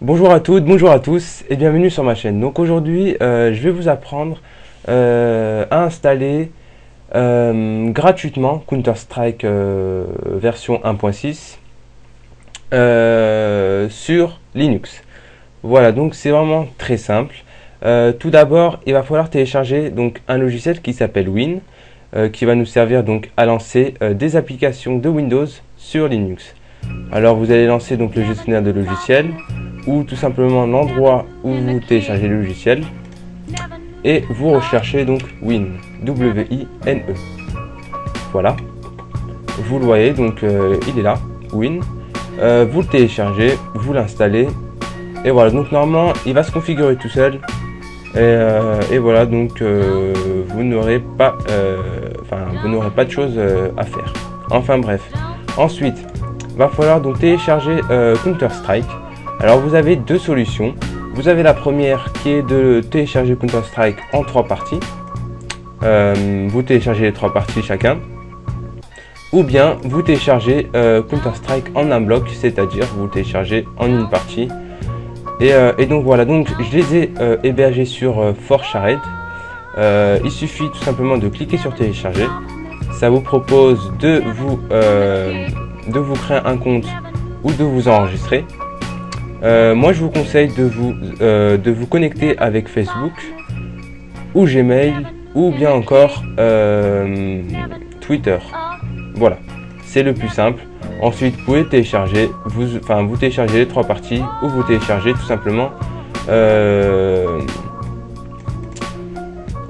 Bonjour à toutes, bonjour à tous et bienvenue sur ma chaîne. Donc aujourd'hui je vais vous apprendre à installer gratuitement Counter-Strike version 1.6 sur Linux. Voilà, donc c'est vraiment très simple. Tout d'abord il va falloir télécharger donc un logiciel qui s'appelle Win, qui va nous servir donc à lancer des applications de Windows sur Linux. Alors vous allez lancer donc le gestionnaire de logiciels ou tout simplement l'endroit où vous téléchargez le logiciel et vous recherchez donc Win, W-I-N-E. Voilà, vous le voyez donc il est là, Win. Vous le téléchargez, vous l'installez et voilà, donc normalement il va se configurer tout seul et voilà, donc vous n'aurez pas de choses à faire. Enfin bref, ensuite va falloir donc télécharger Counter-Strike. Alors vous avez deux solutions. Vous avez la première qui est de télécharger Counter-Strike en 3 parties. Vous téléchargez les 3 parties chacun. Ou bien vous téléchargez Counter-Strike en un bloc, c'est-à-dire vous le téléchargez en une partie. Et donc voilà, donc je les ai hébergés sur ForShared. Il suffit tout simplement de cliquer sur télécharger. Ça vous propose de vous créer un compte ou de vous enregistrer. Moi je vous conseille de vous connecter avec Facebook ou Gmail ou bien encore Twitter. Voilà, c'est le plus simple. Ensuite vous pouvez télécharger, vous téléchargez les 3 parties ou vous téléchargez tout simplement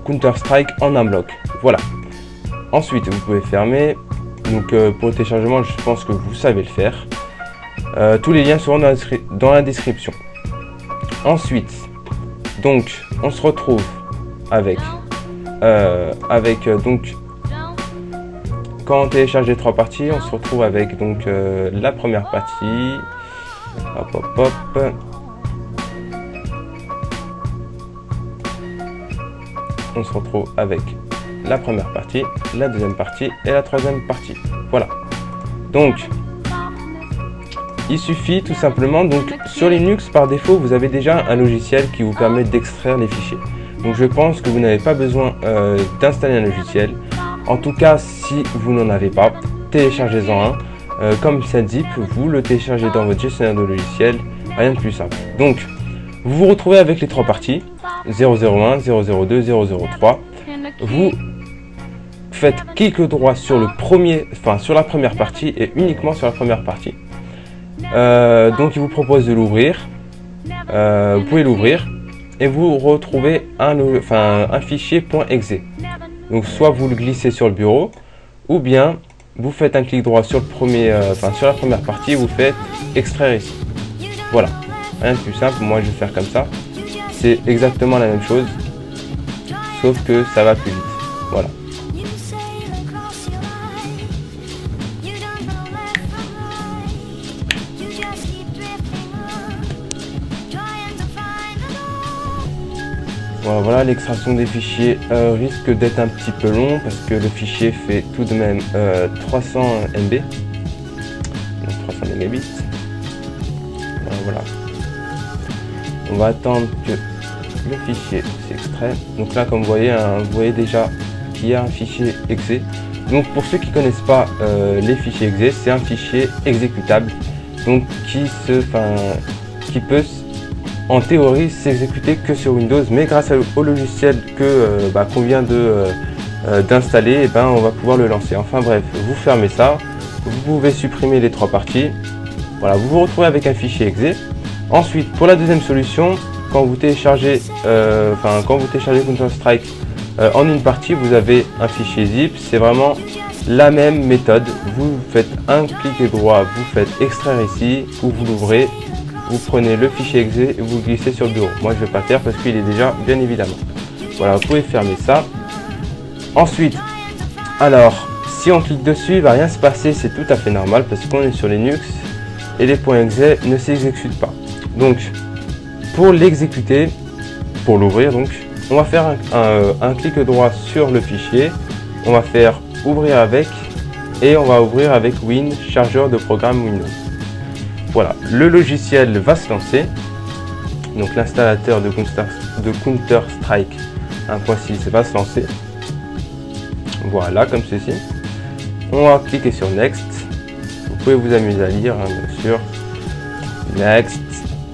Counter-Strike en un bloc. Voilà. Ensuite vous pouvez fermer. Donc pour le téléchargement je pense que vous savez le faire. Tous les liens seront dans la description. Ensuite, donc on se retrouve avec donc quand on télécharge les 3 parties, on se retrouve avec donc la première partie. Hop hop hop. On se retrouve avec la première partie, la deuxième partie et la troisième partie. Voilà. Donc il suffit tout simplement, donc sur Linux par défaut vous avez déjà un logiciel qui vous permet d'extraire les fichiers. Donc je pense que vous n'avez pas besoin d'installer un logiciel. En tout cas si vous n'en avez pas, téléchargez-en un. Comme ZZip, vous le téléchargez dans votre gestionnaire de logiciel, rien de plus simple. Donc vous vous retrouvez avec les 3 parties, 001, 002, 003. Vous faites clic droit sur sur la première partie et uniquement sur la première partie. Donc il vous propose de l'ouvrir. Vous pouvez l'ouvrir et vous retrouvez un fichier .exe. Donc soit vous le glissez sur le bureau ou bien vous faites un clic droit sur sur la première partie et vous faites extraire ici. Voilà, rien de plus simple. Moi je vais faire comme ça. C'est exactement la même chose sauf que ça va plus vite. Voilà. Voilà, l'extraction des fichiers risque d'être un petit peu long parce que le fichier fait tout de même 300 MB, donc 300 mégabits. Voilà. On va attendre que le fichier s'extrait. Donc là, comme vous voyez déjà qu'il y a un fichier exe. Donc pour ceux qui ne connaissent pas les fichiers exe, c'est un fichier exécutable, donc qui peut en théorie s'exécuter que sur Windows, mais grâce au logiciel qu'on vient d'installer, on va pouvoir le lancer. Enfin bref, vous fermez ça, vous pouvez supprimer les 3 parties. Voilà, vous vous retrouvez avec un fichier exe. Ensuite, pour la deuxième solution, quand vous téléchargez Counter-Strike en une partie, vous avez un fichier zip. C'est vraiment la même méthode. Vous faites un clic droit, vous faites extraire ici, ou vous l'ouvrez. Vous prenez le fichier exe et vous le glissez sur le bureau. Moi je ne vais pas le faire parce qu'il est déjà bien évidemment. Voilà, vous pouvez fermer ça. Ensuite, alors si on clique dessus, il ne va rien se passer, c'est tout à fait normal parce qu'on est sur Linux et les .exe ne s'exécutent pas. Donc pour l'exécuter, pour l'ouvrir, donc on va faire un clic droit sur le fichier, on va faire ouvrir avec et on va ouvrir avec Win, chargeur de programme Windows. Voilà, le logiciel va se lancer. Donc l'installateur de Counter-Strike 1.6 va se lancer. Voilà, comme ceci. On va cliquer sur Next. Vous pouvez vous amuser à lire, hein, bien sûr. Next.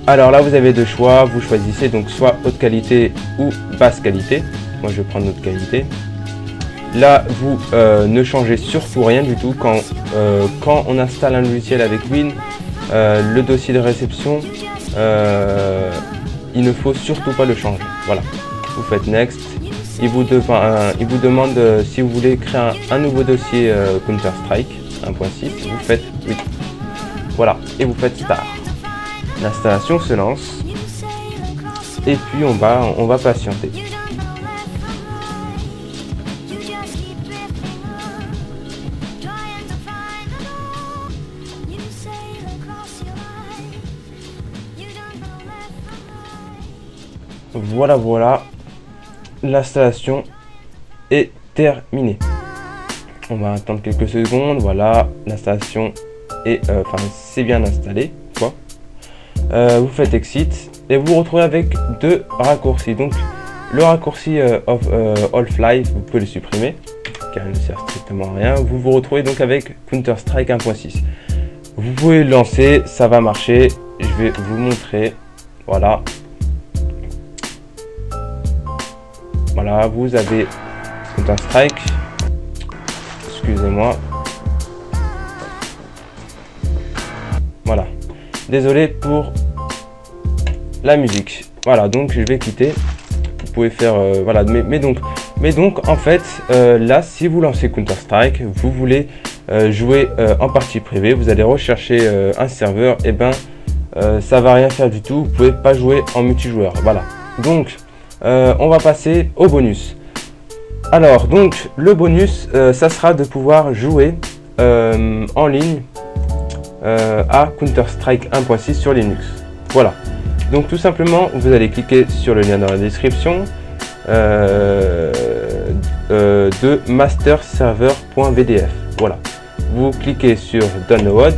Alors là, vous avez deux choix. Vous choisissez donc soit haute qualité ou basse qualité. Moi, je vais prendre haute qualité. Là, vous ne changez surtout rien du tout. Quand on installe un logiciel avec Win, le dossier de réception, il ne faut surtout pas le changer. Voilà. Vous faites Next. Il vous demande si vous voulez créer un nouveau dossier Counter-Strike 1.6. Vous faites oui. Voilà. Et vous faites Start. L'installation se lance. Et puis on va patienter. Voilà, l'installation est terminée. On va attendre quelques secondes. Voilà, l'installation est, c'est bien installé, quoi. Vous faites Exit et vous vous retrouvez avec deux raccourcis. Donc, le raccourci Half-Life, vous pouvez le supprimer, car il ne sert strictement à rien. Vous vous retrouvez donc avec Counter-Strike 1.6. Vous pouvez le lancer, ça va marcher. Je vais vous montrer. Voilà. Voilà, vous avez Counter-Strike. Excusez-moi. Voilà. Désolé pour la musique. Voilà, donc je vais quitter. Vous pouvez faire... voilà, mais donc, en fait, là, si vous lancez Counter-Strike, vous voulez jouer en partie privée, vous allez rechercher un serveur, et ben, ça va rien faire du tout. Vous pouvez pas jouer en multijoueur. Voilà. Donc... on va passer au bonus. Alors, donc, le bonus, ça sera de pouvoir jouer en ligne à Counter-Strike 1.6 sur Linux. Voilà. Donc, tout simplement, vous allez cliquer sur le lien dans la description de masterserver.vdf. Voilà. Vous cliquez sur Download.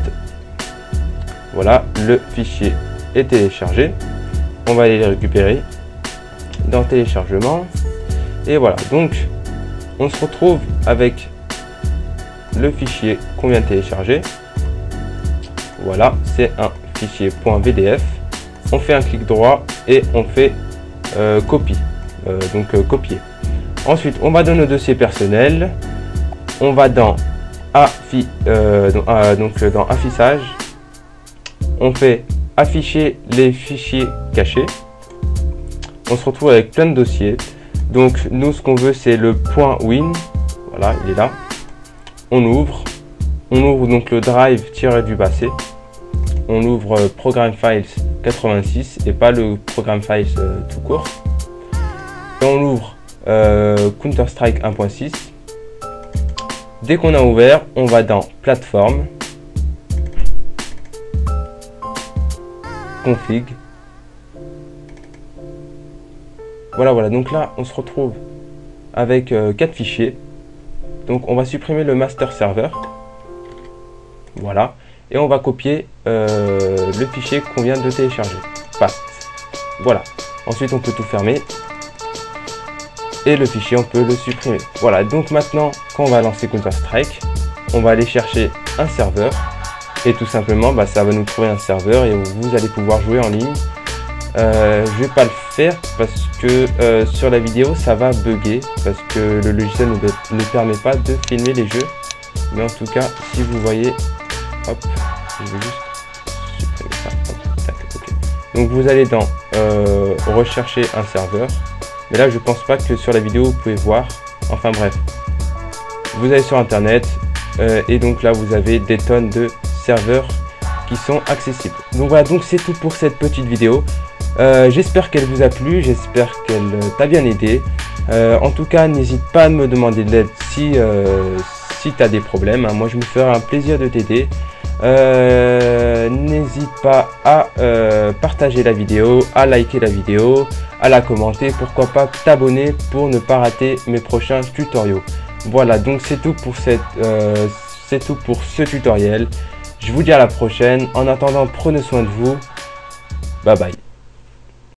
Voilà, le fichier est téléchargé. On va aller le récupérer dans téléchargement et voilà, donc on se retrouve avec le fichier qu'on vient de télécharger. Voilà, c'est un fichier .vdf. On fait un clic droit et on fait copie, copier. Ensuite, on va dans nos dossiers personnels, on va dans dans affichage, on fait afficher les fichiers cachés. On se retrouve avec plein de dossiers. Donc nous, ce qu'on veut, c'est le .win. Voilà, il est là. On ouvre donc le drive --c. On ouvre Program Files 86 et pas le Program Files tout court. Et on ouvre Counter-Strike 1.6. Dès qu'on a ouvert, on va dans Plateforme, Config. Voilà, donc là, on se retrouve avec 4 fichiers. Donc, on va supprimer le master server. Voilà. Et on va copier le fichier qu'on vient de télécharger. Paste. Voilà. Ensuite, on peut tout fermer. Et le fichier, on peut le supprimer. Voilà. Donc, maintenant, quand on va lancer Counter-Strike, on va aller chercher un serveur. Et tout simplement, ça va nous trouver un serveur et vous allez pouvoir jouer en ligne. Je vais pas le faire parce que sur la vidéo ça va bugger parce que le logiciel ne permet pas de filmer les jeux, mais en tout cas si vous voyez, hop, je vais juste supprimer ça, hop, tac, ok. Donc vous allez dans rechercher un serveur, mais là je pense pas que sur la vidéo vous pouvez voir, enfin bref, vous allez sur internet et donc là vous avez des tonnes de serveurs qui sont accessibles. Donc voilà, donc c'est tout pour cette petite vidéo. J'espère qu'elle vous a plu, j'espère qu'elle t'a bien aidé. En tout cas, n'hésite pas à me demander de l'aide si tu as des problèmes. Hein. Moi, je me ferai un plaisir de t'aider. N'hésite pas à partager la vidéo, à liker la vidéo, à la commenter. Pourquoi pas t'abonner pour ne pas rater mes prochains tutoriaux. Voilà, donc c'est tout pour ce tutoriel. Je vous dis à la prochaine. En attendant, prenez soin de vous. Bye bye.